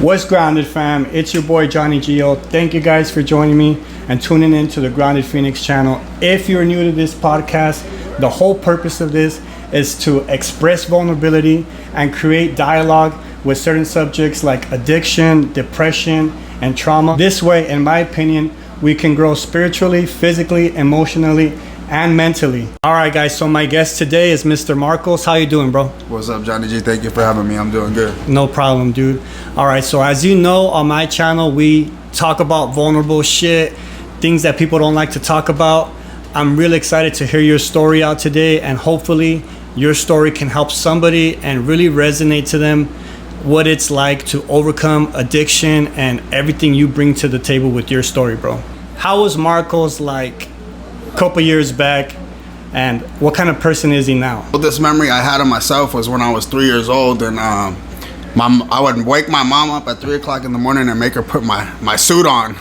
What's grounded, fam? It's your boy Johnny Gio. Thank you guys for joining me and tuning in to the Grounded Phoenix channel. If you're new to this podcast, the whole purpose of this is to express vulnerability and create dialogue with certain subjects like addiction, depression, and trauma. This way, in my opinion, we can grow spiritually, physically, emotionally, and mentally. All right, guys, so my guest today is Mr. Marcos. How you doing, bro? What's up, Johnny G? Thank you for having me. I'm doing good. No problem, dude. All right, so as you know, on my channel, we talk about vulnerable shit, things that people don't like to talk about. I'm really excited to hear your story out today, and hopefully your story can help somebody and really resonate to them what it's like to overcome addiction and everything you bring to the table with your story, bro. How was Marcos like a couple years back, and what kind of person is he now? Well, this memory I had of myself was when I was 3 years old, and I would wake my mom up at 3 o'clock in the morning and make her put my suit on.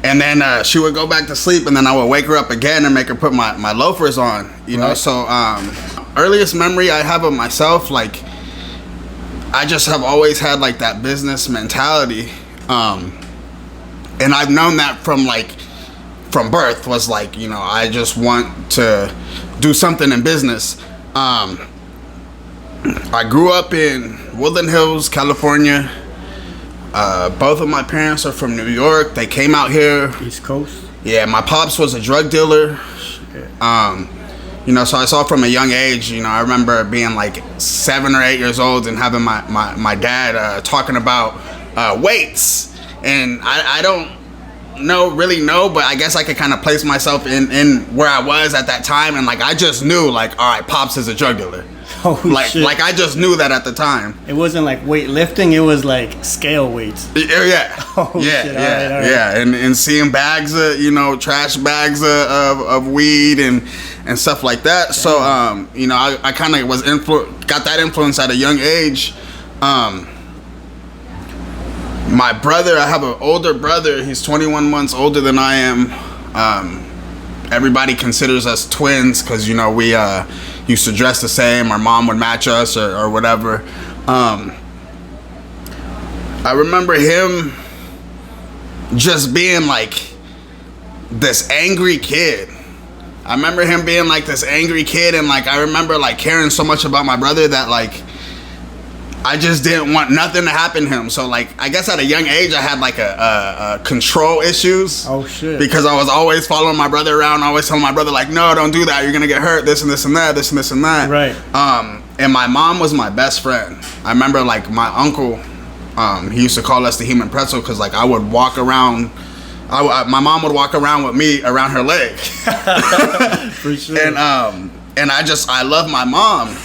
And then she would go back to sleep, and then I would wake her up again and make her put my loafers on, you know? So earliest memory I have of myself, like, I just have always had like that business mentality. And I've known that from birth, was like, you know, I just want to do something in business. I grew up in Woodland Hills, California. Both of my parents are from New York. They came out here. East Coast? Yeah, my pops was a drug dealer. You know, so I saw from a young age, you know, I remember being like 7 or 8 years old and having my dad talking about weights. And I don't really know, but I guess I could kind of place myself in where I was at that time. And like, I just knew like, all right, Pops is a drug dealer. Oh, shit. Like I just knew that at the time. It wasn't like weightlifting, it was like scale weights. Yeah. Oh, yeah, shit. yeah, All right. yeah. And seeing bags of, you know, trash bags of weed and stuff like that. Damn. So, you know, I kind of was got that influence at a young age. My brother, I have an older brother. He's 21 months older than I am. Everybody considers us twins because, you know, we used to dress the same. Our mom would match us or whatever. I remember him just being like this angry kid. I remember him being like this angry kid, and like I remember like caring so much about my brother that like I just didn't want nothing to happen to him. So like, I guess at a young age I had like a control issues. Oh shit. Because I was always following my brother around, always telling my brother like, no, don't do that, you're gonna get hurt, this and this and that, this and this and that. Right. And my mom was my best friend. I remember like my uncle, he used to call us the human pretzel because like I would walk around, my mom would walk around with me around her leg. For sure. And I love my mom.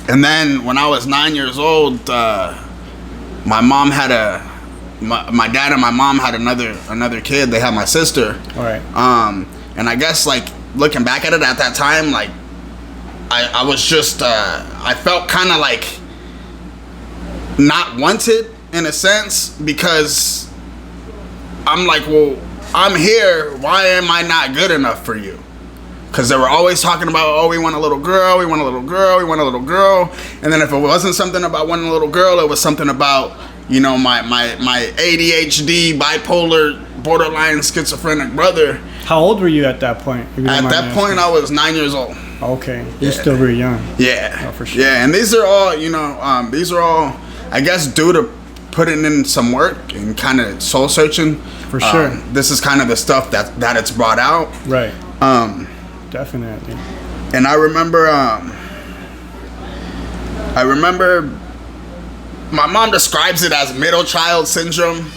And then when I was 9 years old, my mom had my dad and my mom had another kid. They had my sister. All right. And I guess like looking back at it at that time, like I was just I felt kind of like not wanted in a sense, because I'm like, well, I'm here. Why am I not good enough for you? Because they were always talking about, oh, we want a little girl, we want a little girl, we want a little girl. And then if it wasn't something about wanting a little girl, it was something about, you know, my ADHD, bipolar, borderline schizophrenic brother. How old were you at that point? At that point, I was 9 years old. Okay. You're still very young. Yeah. Oh, for sure. Yeah, and these are all, you know, I guess, due to putting in some work and kind of soul searching. For sure. This is kind of the stuff that it's brought out. Right. Definitely. And I remember my mom describes it as middle child syndrome.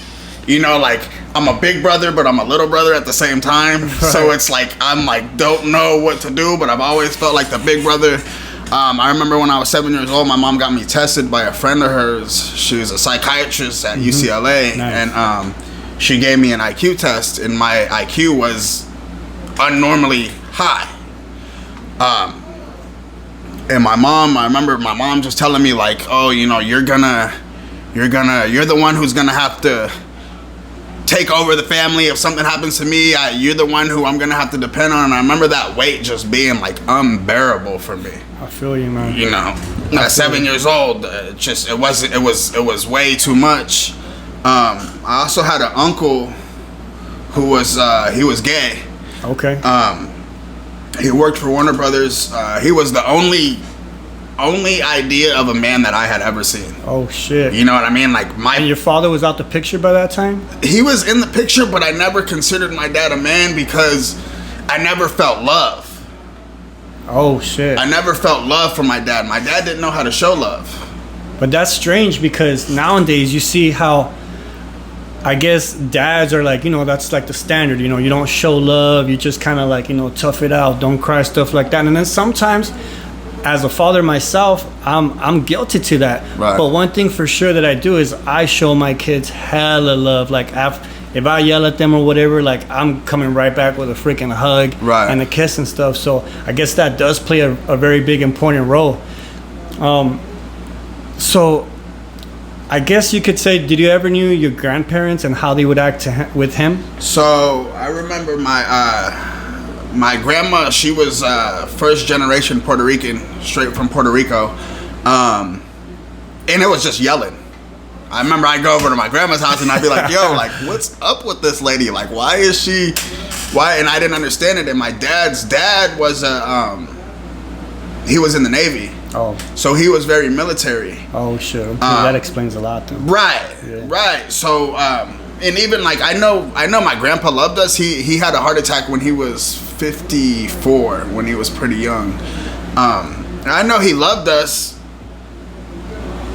You know, like I'm a big brother, but I'm a little brother at the same time. Right. So it's like, I'm like, don't know what to do, but I've always felt like the big brother. I remember when I was 7 years old, my mom got me tested by a friend of hers. She was a psychiatrist at UCLA. Nice. And she gave me an IQ test, and my IQ was unnormally high. And I remember my mom just telling me like, oh, you know, you're the one who's gonna have to take over the family. If something happens to me, you're the one who I'm gonna have to depend on. And I remember that weight just being like unbearable for me. I feel you, man. You know, at 7 years old, it was way too much. I also had an uncle who was he was gay. Okay. He worked for Warner Brothers. He was the only idea of a man that I had ever seen. Oh shit. You know what I mean? Like And your father was out the picture by that time? He was in the picture, but I never considered my dad a man because I never felt love. Oh shit. I never felt love from my dad. My dad didn't know how to show love. But that's strange because nowadays you see how, I guess, dads are like, that's like the standard, you don't show love, you just kind of like, tough it out, don't cry, stuff like that. And then sometimes, as a father myself, I'm guilty to that. Right. But one thing for sure that I do is I show my kids hella love. Like if I yell at them or whatever, like I'm coming right back with a freaking hug and a kiss and stuff. So I guess that does play a very big important role. So I guess you could say, did you ever knew your grandparents and how they would act with him? So I remember my grandma, she was first generation Puerto Rican, straight from Puerto Rico. And it was just yelling. I remember I'd go over to my grandma's house and I'd be like, yo, like, what's up with this lady? Like, why? And I didn't understand it. And my dad's dad was he was in the Navy. Oh. So he was very military. Oh, sure. Okay, that explains a lot then. Right. So, and even like, I know my grandpa loved us. He had a heart attack when he was 54, when he was pretty young. And I know he loved us.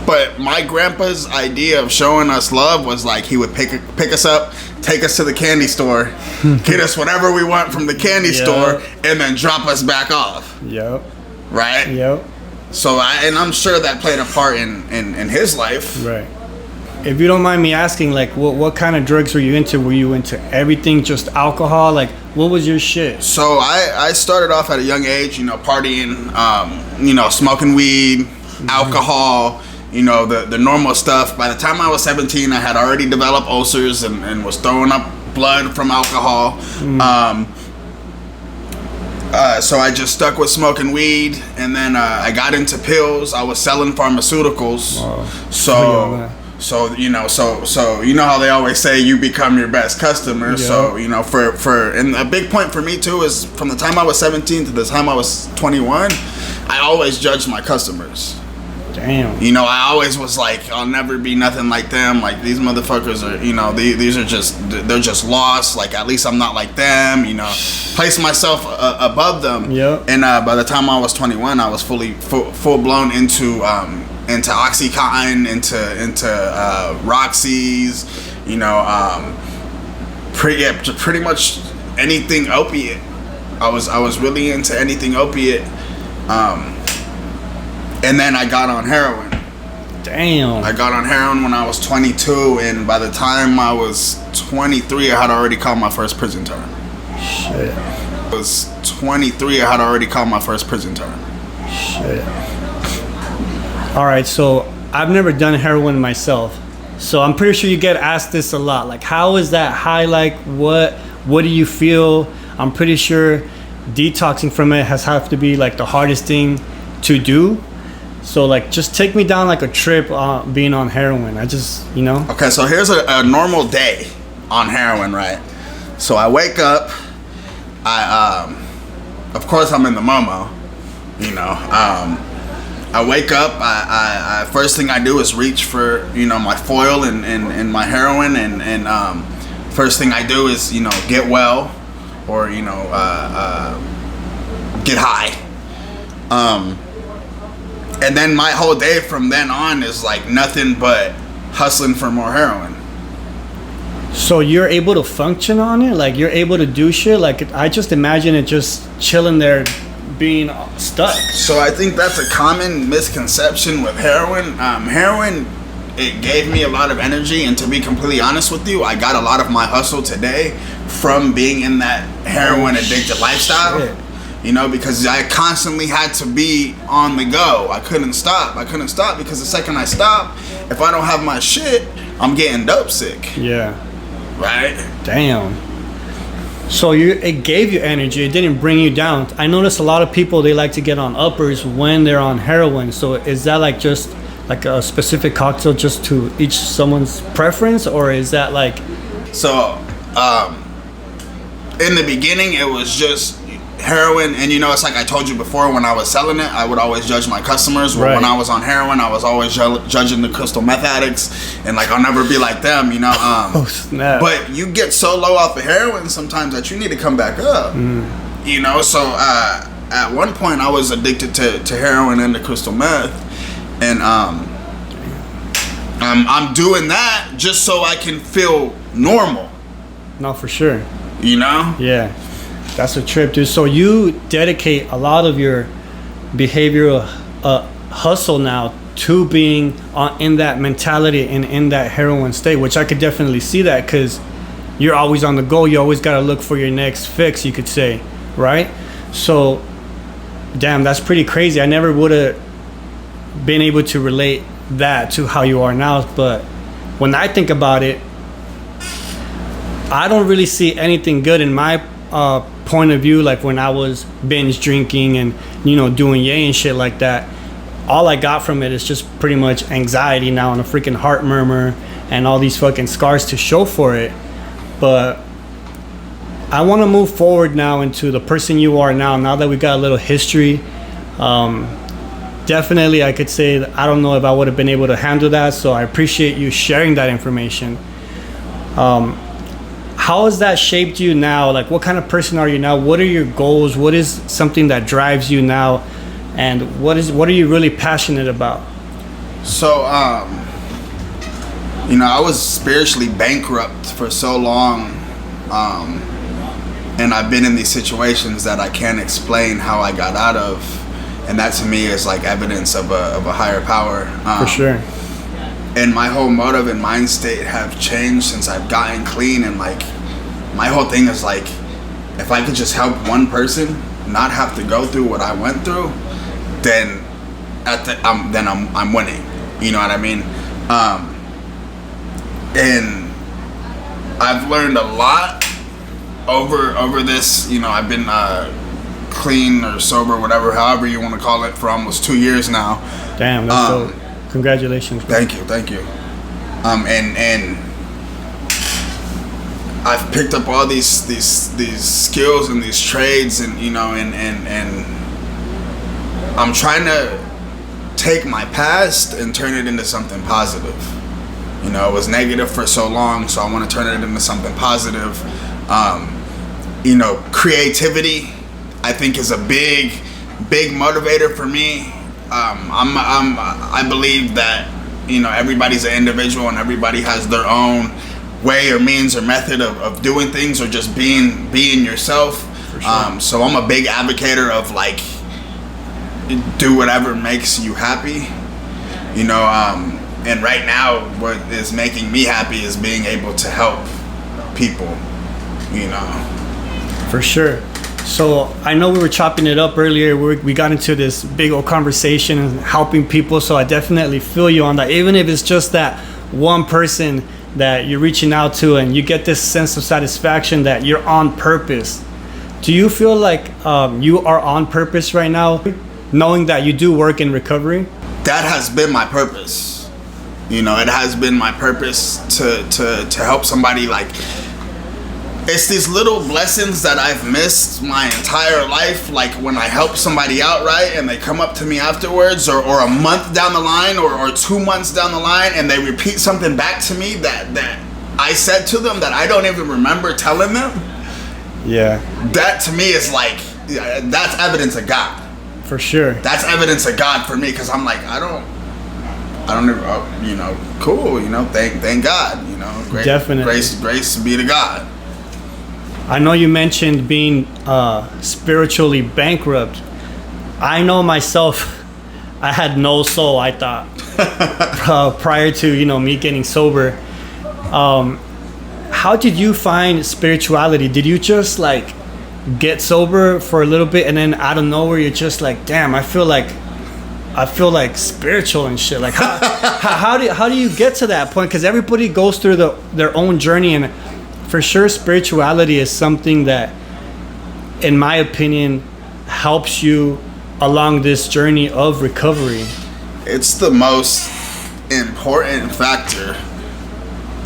But my grandpa's idea of showing us love was like he would pick us up, take us to the candy store, get us whatever we want from the candy store, and then drop us back off. Yep. Right? Yep. So I'm sure that played a part in his life. Right. If you don't mind me asking, like, what kind of drugs were you into? Were you into everything, just alcohol? Like, what was your shit? So I started off at a young age, partying, smoking weed, alcohol, the normal stuff. By the time I was 17, I had already developed ulcers and was throwing up blood from alcohol. So I just stuck with smoking weed, and then I got into pills. I was selling pharmaceuticals. Wow. So you know how they always say you become your best customer. Yeah. So and a big point for me too is from the time I was 17 to the time I was 21, I always judged my customers. Damn. I always was like, I'll never be nothing like them. Like, these motherfuckers are, these are they're just lost. Like, at least I'm not like them, Place myself above them. Yep. And by the time I was 21, I was full blown into Oxycontin, into Roxy's, pretty much anything opiate. I was really into anything opiate. And then I got on heroin. Damn. I got on heroin when I was 22, and by the time I was 23, I had already called my first prison term. Shit. I was 23, I had already called my first prison term. Shit. All right, so I've never done heroin myself, so I'm pretty sure you get asked this a lot. Like, how is that high? Like, what do you feel? I'm pretty sure detoxing from it have to be like the hardest thing to do. So, like, just take me down like a trip being on heroin. Okay, so here's a normal day on heroin, right? So I wake up. Of course I'm in the Momo, I wake up. I first thing I do is reach for, my foil and my heroin, and first thing I do is, get well, or get high. And then my whole day from then on is like nothing but hustling for more heroin. So you're able to function on it? Like, you're able to do shit? Like, I just imagine it just chilling there being stuck. So I think that's a common misconception with heroin. Heroin, it gave me a lot of energy, and to be completely honest with you, I got a lot of my hustle today from being in that heroin addicted lifestyle. Shit. Because I constantly had to be on the go. I couldn't stop because the second I stop, if I don't have my shit, I'm getting dope sick. Yeah. right? Damn. So it gave you energy. It didn't bring you down. I notice a lot of people, they like to get on uppers when they're on heroin. So is that like just like a specific cocktail just to each someone's preference, or is that like? So in the beginning, it was just heroin, and it's like I told you before, when I was selling it, I would always judge my customers. Right. When I was on heroin, I was always judging the crystal meth addicts, and like I'll never be like them, Oh snap! But you get so low off of heroin sometimes that you need to come back up. So at one point I was addicted to heroin and the crystal meth, and I'm doing that just so I can feel normal. No, for sure. Yeah. That's a trip, dude. So you dedicate a lot of your behavioral hustle now to being in that mentality and in that heroin state, which I could definitely see that, because you're always on the go. You always got to look for your next fix, you could say, right? So, damn, that's pretty crazy. I never would have been able to relate that to how you are now. But when I think about it, I don't really see anything good in my point of view. Like when I was binge drinking and doing yay and shit like that, all I got from it is just pretty much anxiety now and a freaking heart murmur and all these fucking scars to show for it. But I want to move forward now into the person you are now that we got a little history. Definitely I could say that I don't know if I would have been able to handle that, so I appreciate you sharing that information. How has that shaped you now? Like, what kind of person are you now? What are your goals? What is something that drives you now? And what are you really passionate about? So, I was spiritually bankrupt for so long. And I've been in these situations that I can't explain how I got out of. And that to me is like evidence of a higher power. For sure. And my whole motive and mind state have changed since I've gotten clean. And like, my whole thing is like, if I could just help one person not have to go through what I went through, then I'm winning. You know what I mean? And I've learned a lot over this. I've been clean or sober, whatever, however you want to call it, for almost 2 years now. Damn, that's dope. Congratulations, bro. Thank you. And I've picked up all these skills and these trades, and and I'm trying to take my past and turn it into something positive. It was negative for so long, so I want to turn it into something positive. Creativity, I think, is a big motivator for me. I believe that everybody's an individual and everybody has their own way or means or method of doing things, or just being yourself. For sure. So I'm a big advocator of like, do whatever makes you happy. And right now what is making me happy is being able to help people. For sure. So I know we were chopping it up earlier. We got into this big old conversation and helping people. So I definitely feel you on that. Even if it's just that one person that you're reaching out to, and you get this sense of satisfaction that you're on purpose. Do you feel like you are on purpose right now, knowing that you do work in recovery? That has been my purpose. It has been my purpose to help somebody. Like, it's these little blessings that I've missed my entire life. Like when I help somebody out, right, and they come up to me afterwards, or a month down the line, or 2 months down the line, and they repeat something back to me that I said to them that I don't even remember telling them. Yeah. That to me is like, that's evidence of God. For sure. That's evidence of God for me, because I'm like, I don't ever, cool, thank God, Definitely. Grace be to God. I know you mentioned being spiritually bankrupt. I know myself, I had no soul, I thought, prior to, me getting sober. How did you find spirituality? Did you just like get sober for a little bit, and then out of nowhere you're just like, damn, I feel like spiritual and shit? Like how do you get to that point? Because everybody goes through their own journey, and for sure, spirituality is something that, in my opinion, helps you along this journey of recovery. It's the most important factor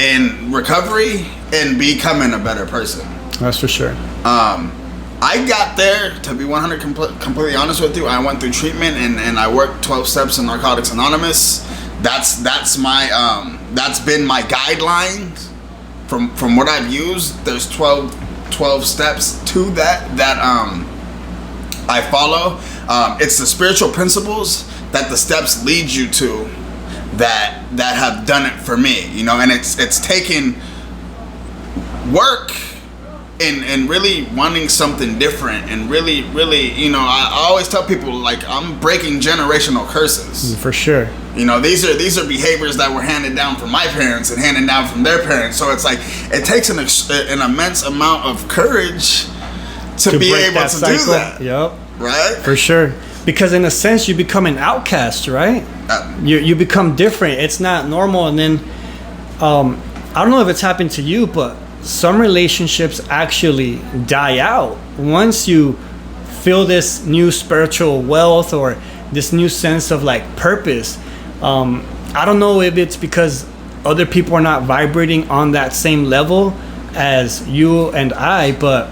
in recovery and becoming a better person. That's for sure. I got there, to be 100 completely honest with you. I went through treatment and I worked 12 steps in Narcotics Anonymous. That's my that's been my guidelines from what I've used. There's 12 steps to that I follow. It's the spiritual principles that the steps lead you to that have done it for me, you know. And it's taken work and really wanting something different, and really, you know, I always tell people, like, I'm breaking generational curses. For sure. You know, these are behaviors that were handed down from my parents and handed down from their parents. So it's like, it takes an immense amount of courage to be able to do that. Yep. Right? For sure. Because in a sense, you become an outcast, right? You become different. It's not normal. And then, I don't know if it's happened to you, but some relationships actually die out once you feel this new spiritual wealth or this new sense of like purpose. I don't know if it's because other people are not vibrating on that same level as you and I, but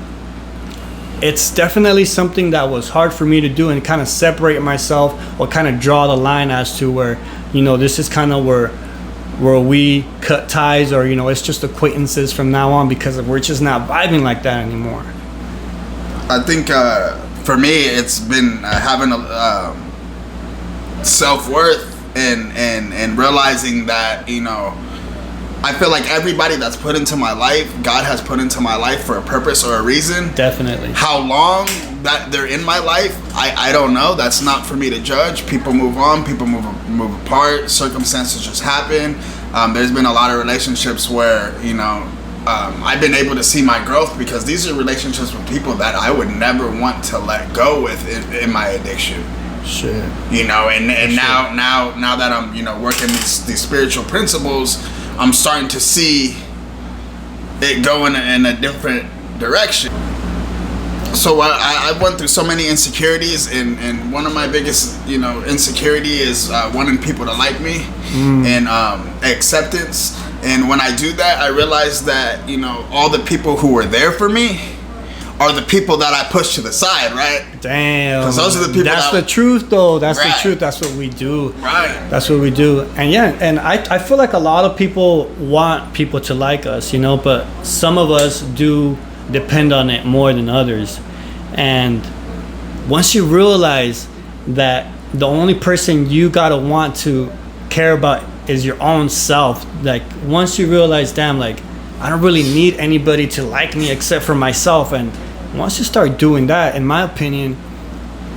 it's definitely something that was hard for me to do and kind of separate myself or kind of draw the line as to where, you know, this is kind of where we cut ties, or, you know, it's just acquaintances from now on because we're just not vibing like that anymore. I think for me, it's been having a self-worth and realizing that, you know, I feel like everybody that's put into my life, God has put into my life for a purpose or a reason. Definitely. How long that they're in my life, I don't know. That's not for me to judge. People move on. People move apart. Circumstances just happen. There's been a lot of relationships where, you know, I've been able to see my growth because these are relationships with people that I would never want to let go with in my addiction. Shit. You know, and now that I'm, you know, working these spiritual principles, I'm starting to see it going in a different direction. So I went through so many insecurities, and one of my biggest, you know, insecurity is wanting people to like me and acceptance. And when I do that, I realize that, you know, all the people who were there for me are the people that I push to the side, right? Damn. Because those are the people. That's the truth, though. That's right. the truth. That's what we do. Right. That's what we do. And yeah, and I feel like a lot of people want people to like us, you know, but some of us do depend on it more than others. And once you realize that the only person you gotta want to care about is your own self, like once you realize, damn, like I don't really need anybody to like me except for myself. And once you start doing that, in my opinion,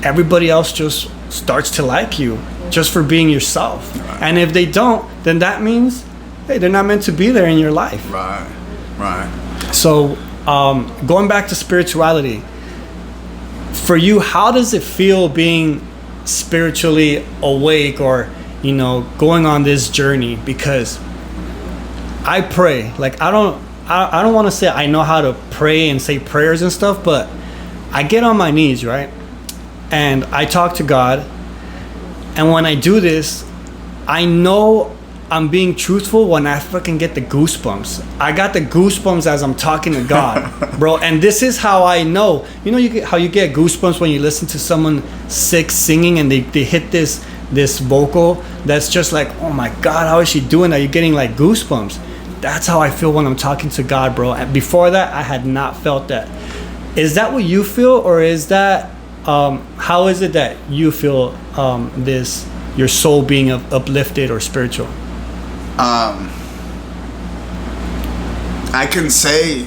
everybody else just starts to like you just for being yourself. Right. And if they don't, then that means, hey, they're not meant to be there in your life. Right. So going back to spirituality, for you, how does it feel being spiritually awake, or, you know, going on this journey? Because I pray, like I don't want to say I know how to pray and say prayers and stuff, but I get on my knees, right? And I talk to God. And when I do this, I know I'm being truthful when I fucking get the goosebumps. I got the goosebumps as I'm talking to God, bro. And this is how I know. You know how you get goosebumps when you listen to someone sick singing and they hit this vocal that's just like, oh my God, how is she doing that? You're getting like goosebumps. That's how I feel when I'm talking to God, bro. And before that, I had not felt that. Is that what you feel, or is that how is it that you feel this, your soul being uplifted or spiritual? I can say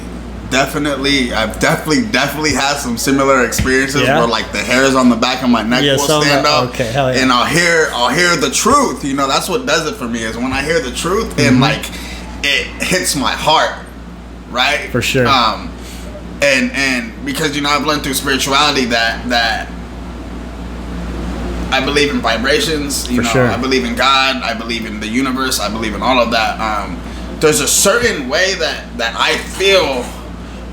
I've definitely had some similar experiences where like the hairs on the back of my neck will stand up. Okay, hell yeah. And I'll hear the truth. You know, that's what does it for me, is when I hear the truth and like it hits my heart, right? For sure. And because, you know, I've learned through spirituality that I believe in vibrations. You know, sure. I believe in God. I believe in the universe. I believe in all of that. there's a certain way that I feel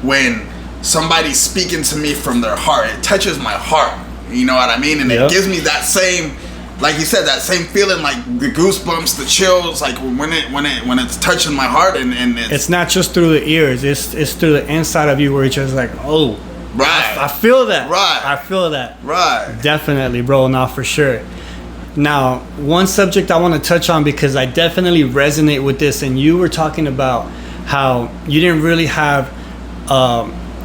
when somebody's speaking to me from their heart. It touches my heart. You know what I mean? And it gives me that same, like you said, that same feeling, like the goosebumps, the chills, like when it's touching my heart, and it's not just through the ears, it's through the inside of you where it's just like, oh, right, I feel that, right, I feel that, right, definitely, bro, now for sure. Now, one subject I want to touch on, because I definitely resonate with this, and you were talking about how you didn't really have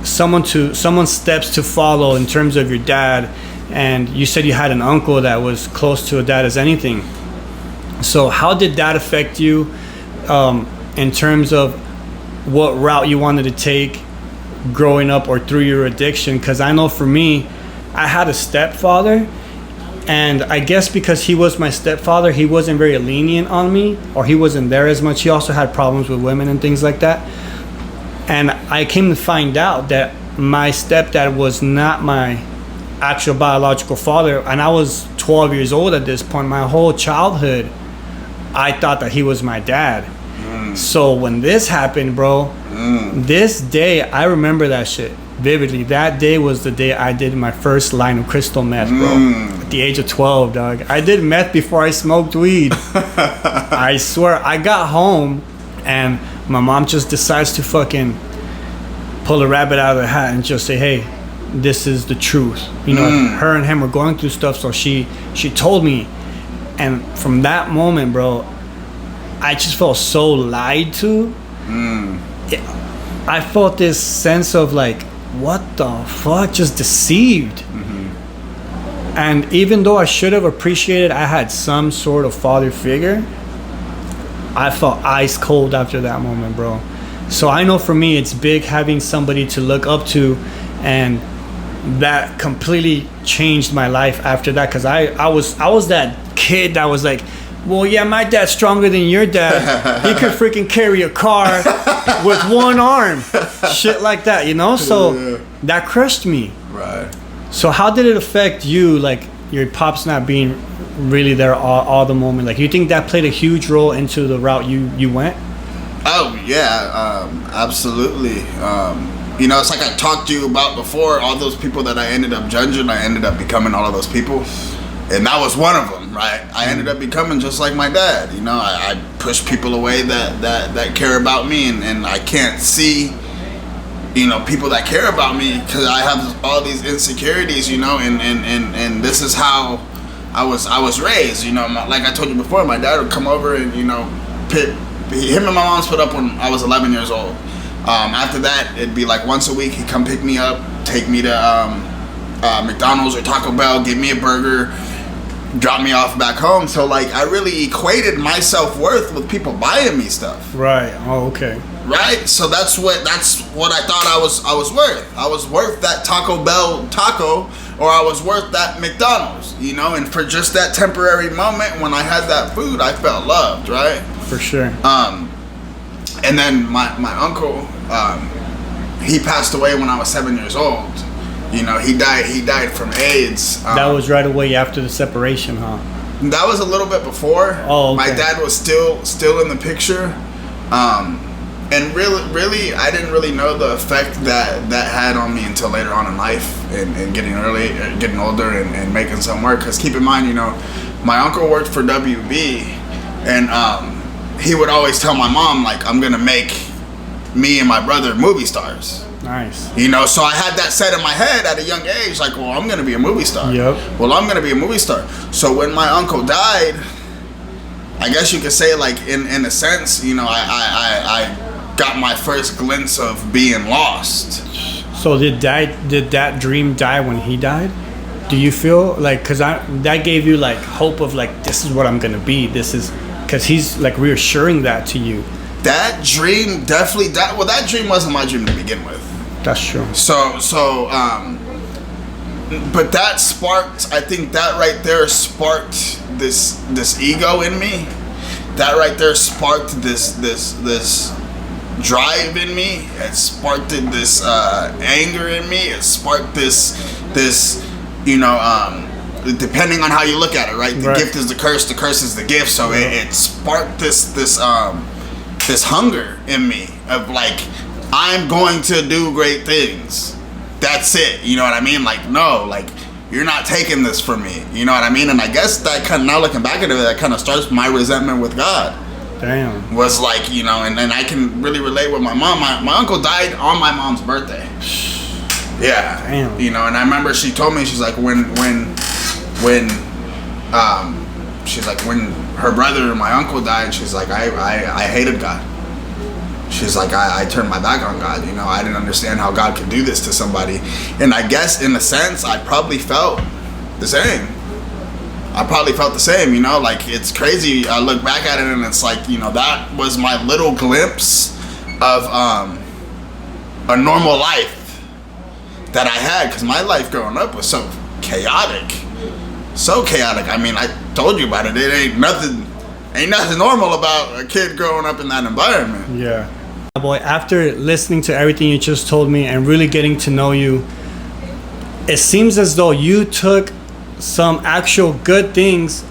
someone's steps to follow in terms of your dad. And you said you had an uncle that was close to a dad as anything. So how did that affect you in terms of what route you wanted to take growing up or through your addiction? Because I know for me, I had a stepfather, and I guess because he was my stepfather, he wasn't very lenient on me, or he wasn't there as much. He also had problems with women and things like that. And I came to find out that my stepdad was not my actual biological father, and I was 12 years old at this point. My whole childhood, I thought that he was my dad. So when this happened, bro, this day, I remember that shit vividly. That day was the day I did my first line of crystal meth, bro. At the age of 12, dog. I did meth before I smoked weed. I swear. I got home, and my mom just decides to fucking pull a rabbit out of the hat and just say, hey, this is the truth. You know, her and him were going through stuff, so she told me. And from that moment, bro, I just felt so lied to. I felt this sense of like, what the fuck, just deceived. And even though I should have appreciated I had some sort of father figure, I felt ice cold after that moment, bro. So I know for me, it's big having somebody to look up to, and that completely changed my life after that. Because I was that kid that was like, well, yeah, my dad's stronger than your dad. He could freaking carry a car with one arm. Shit like that, you know? So that crushed me. Right. So how did it affect you, like your pops not being really there all the moment? Like, you think that played a huge role into the route you went? Oh, yeah, absolutely. You know, it's like I talked to you about before, all those people that I ended up judging, I ended up becoming all of those people. And that was one of them, right? I ended up becoming just like my dad. You know, I push people away that care about me, and I can't see, you know, people that care about me because I have all these insecurities, you know, and this is how I was raised, you know. Like I told you before, my dad would come over and, you know, him and my mom split up when I was 11 years old. After that, it'd be like once a week he'd come pick me up, take me to McDonald's or Taco Bell, give me a burger, drop me off back home. So like I really equated my self-worth with people buying me stuff. Right. Oh, okay. Right? So that's what I thought I was worth. I was worth that Taco Bell taco, or I was worth that McDonald's, you know, and for just that temporary moment when I had that food, I felt loved, right? For sure. And then my uncle, he passed away when I was 7 years old. You know, he died from AIDS. That was right away after the separation, huh? That was a little bit before. Oh, okay. My dad was still in the picture. And really, I didn't really know the effect that had on me until later on in life, and getting older and making some work. Because keep in mind, you know, my uncle worked for WB, and he would always tell my mom, like, I'm gonna make me and my brother movie stars. Nice. You know, so I had that set in my head at a young age, like, well, I'm gonna be a movie star. Yep. Well, I'm gonna be a movie star. So when my uncle died, I guess you could say, like, in a sense, you know, I got my first glimpse of being lost. So did that dream die when he died? Do you feel like, because that gave you like hope of like, this is what I'm gonna be, this is, because he's like reassuring that to you? That dream definitely died. Well, that dream wasn't my dream to begin with. That's true. So but that sparked, I think that right there sparked this ego in me. That right there sparked this drive in me. It sparked this anger in me. It sparked this you know, depending on how you look at it, right? The gift is the curse is the gift. So it sparked this this hunger in me of like, I'm going to do great things. That's it. You know what I mean? Like, no, like, you're not taking this from me. You know what I mean? And I guess that kind of, now looking back at it, that kind of starts my resentment with God. Damn. Was like, you know, and I can really relate with my mom. My uncle died on my mom's birthday. Yeah. Damn. You know, and I remember she told me, she's like, she's like, when her brother and my uncle died, she's like, I hated God. She's like, I turned my back on God. You know, I didn't understand how God could do this to somebody. And I guess in a sense, I probably felt the same. You know, like, it's crazy. I look back at it and it's like, you know, that was my little glimpse of a normal life that I had. Because my life growing up was so chaotic. I mean, I told you about it. It ain't nothing normal about a kid growing up in that environment. Yeah. Boy, after listening to everything you just told me and really getting to know you, it seems as though you took some actual good things,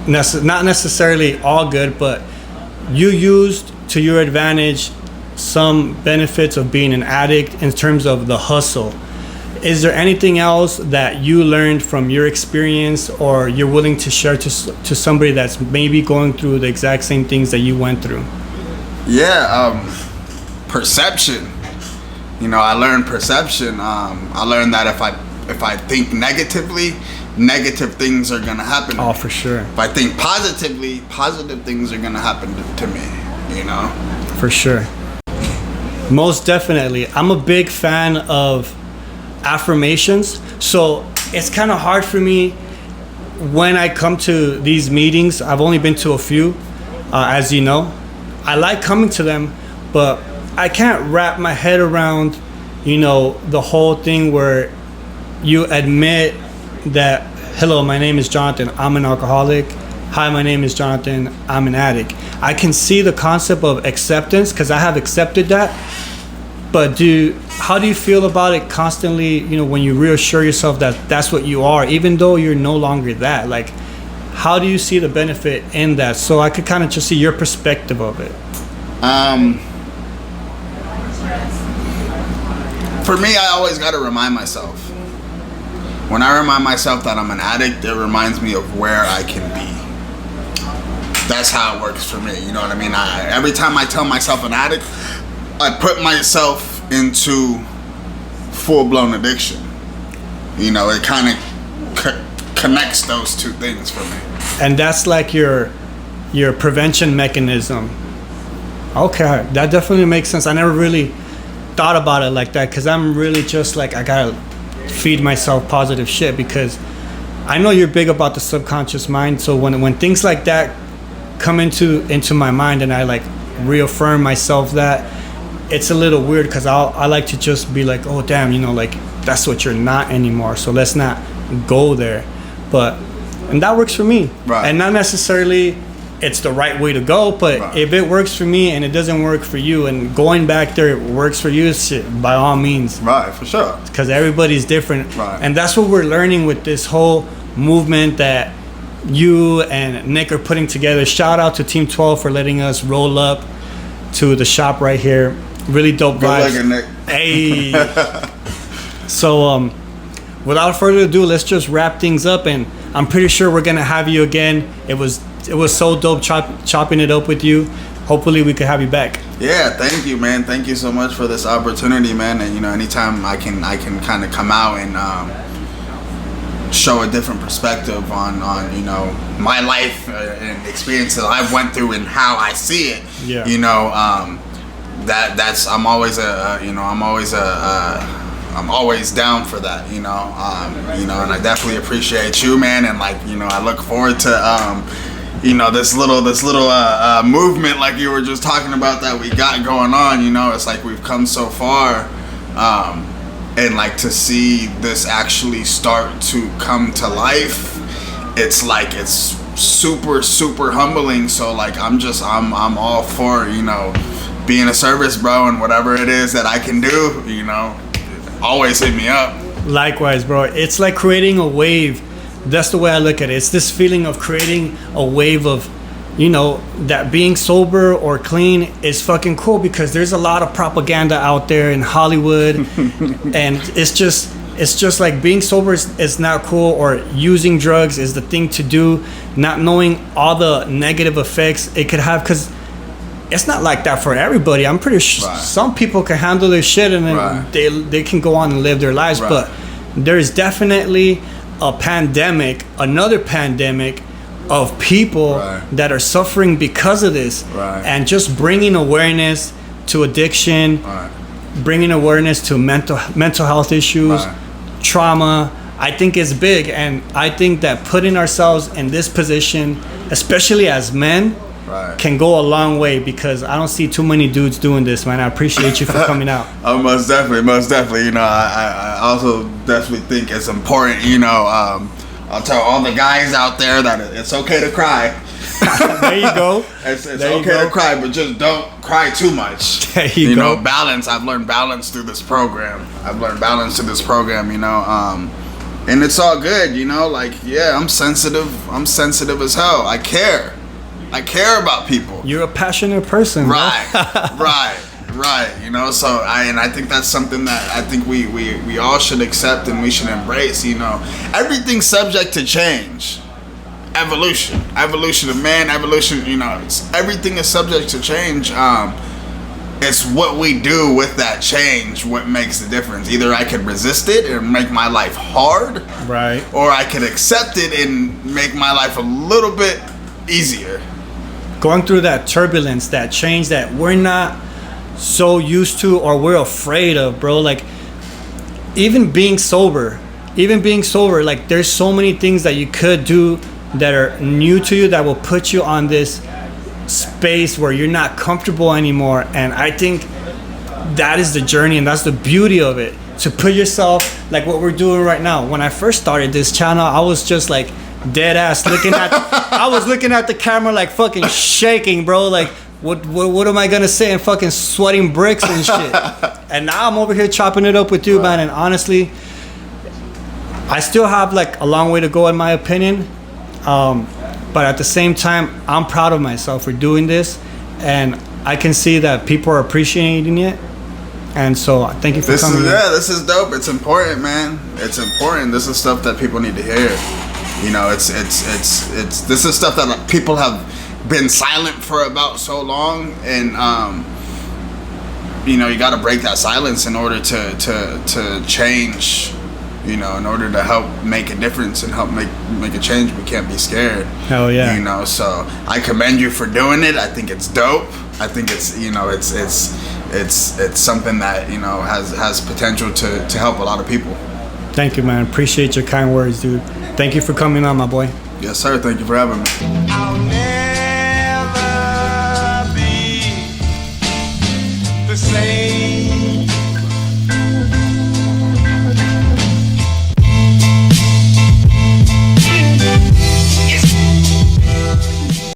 not necessarily all good, but you used to your advantage some benefits of being an addict in terms of the hustle. Is there anything else that you learned from your experience or you're willing to share to somebody that's maybe going through the exact same things that you went through? Yeah, perception. You know, I learned perception. I learned that if I think negatively, negative things are gonna happen. Oh, for sure. If I think positively, positive things are gonna happen to me. You know. For sure. Most definitely. I'm a big fan of affirmations, so it's kind of hard for me when I come to these meetings. I've only been to a few, as you know. I like coming to them, but I can't wrap my head around, you know, the whole thing where you admit that, hello, my name is Jonathan, I'm an alcoholic. Hi, my name is Jonathan, I'm an addict. I can see the concept of acceptance because I have accepted that. But how do you feel about it constantly, you know, when you reassure yourself that that's what you are, even though you're no longer that? Like, how do you see the benefit in that? So I could kind of just see your perspective of it. For me, I always got to remind myself. When I remind myself that I'm an addict, it reminds me of where I can be. That's how it works for me. You know what I mean? Every time I tell myself an addict, I put myself into full-blown addiction. You know, it kind of connects those two things for me. And that's like your prevention mechanism. Okay, that definitely makes sense. I never really thought about it like that because I'm really just like, I gotta feed myself positive shit because I know you're big about the subconscious mind. So when things like that come into my mind and I like reaffirm myself that, it's a little weird because I like to just be like, oh damn, you know, like that's what you're not anymore. So let's not go there. And that works for me. Right. And not necessarily it's the right way to go, but right. If it works for me and it doesn't work for you and going back there works for you, shit, by all means. Right, for sure. Because everybody's different. Right. And that's what we're learning with this whole movement that you and Nick are putting together. Shout out to Team 12 for letting us roll up to the shop right here. Really dope vibes. Good looking, Nick. Hey. So, without further ado, let's just wrap things up, and I'm pretty sure we're gonna have you again. It was so dope chopping it up with you. Hopefully, we could have you back. Yeah, thank you, man. Thank you so much for this opportunity, man. And you know, anytime I can kind of come out and show a different perspective on you know my life and experience that I went through and how I see it. Yeah. You know, that's I'm always down for that, you know, and I definitely appreciate you, man, and like, you know, I look forward to, you know, this little movement like you were just talking about that we got going on. You know, it's like we've come so far, and like to see this actually start to come to life, it's like it's super humbling. So like I'm all for, you know, being a service, bro, and whatever it is that I can do, you know, always hit me up. Likewise, bro. It's like creating a wave. That's the way I look at it. It's this feeling of creating a wave of, that being sober or clean is fucking cool, because there's a lot of propaganda out there in Hollywood, and it's just like being sober is not cool, or using drugs is the thing to do, not knowing all the negative effects it could have, because it's not like that for everybody. I'm pretty sure some people can handle their shit and then they can go on and live their lives, but there's definitely another pandemic of people that are suffering because of this, and just bringing awareness to addiction, bringing awareness to mental health issues, trauma, I think is big. And I think that putting ourselves in this position, especially as men, can go a long way, because I don't see too many dudes doing this, man. I appreciate you for coming out. Oh, most definitely. I also definitely think it's important, I'll tell all the guys out there that it's okay to cry. There you go. It's okay to cry, but just don't cry too much. There you go. Balance. I've learned balance through this program. And it's all good, I'm sensitive. I'm sensitive as hell. I care about people. You're a passionate person. Right. So I think that's something that I think we all should accept and we should embrace. Everything's subject to change. Evolution of man, everything is subject to change. It's what we do with that change what makes the difference. Either I could resist it and make my life hard, or I could accept it and make my life a little bit easier. Going through that turbulence, that change that we're not so used to, or we're afraid of, bro. Like even being sober, like there's so many things that you could do that are new to you that will put you on this space where you're not comfortable anymore. And I think that is the journey, and that's the beauty of it, to put yourself like what we're doing right now. When I first started this channel, I was just like dead ass looking at the camera like fucking shaking, bro. Like what am I gonna say, and fucking sweating bricks and shit. And now I'm over here chopping it up with you, man. And honestly, I still have like a long way to go in my opinion, but at the same time, I'm proud of myself for doing this, and I can see that people are appreciating it. And so thank you for coming. This is dope. It's important, man. It's important. This is stuff that people need to hear. This is stuff that people have been silent for about so long, and you got to break that silence in order to change. In order to help make a difference and help make a change, we can't be scared. Hell yeah. So I commend you for doing it. I think it's dope. I think it's it's something that has potential to help a lot of people. Thank you, man. Appreciate your kind words, dude. Thank you for coming on, my boy. Yes, sir. Thank you for having me.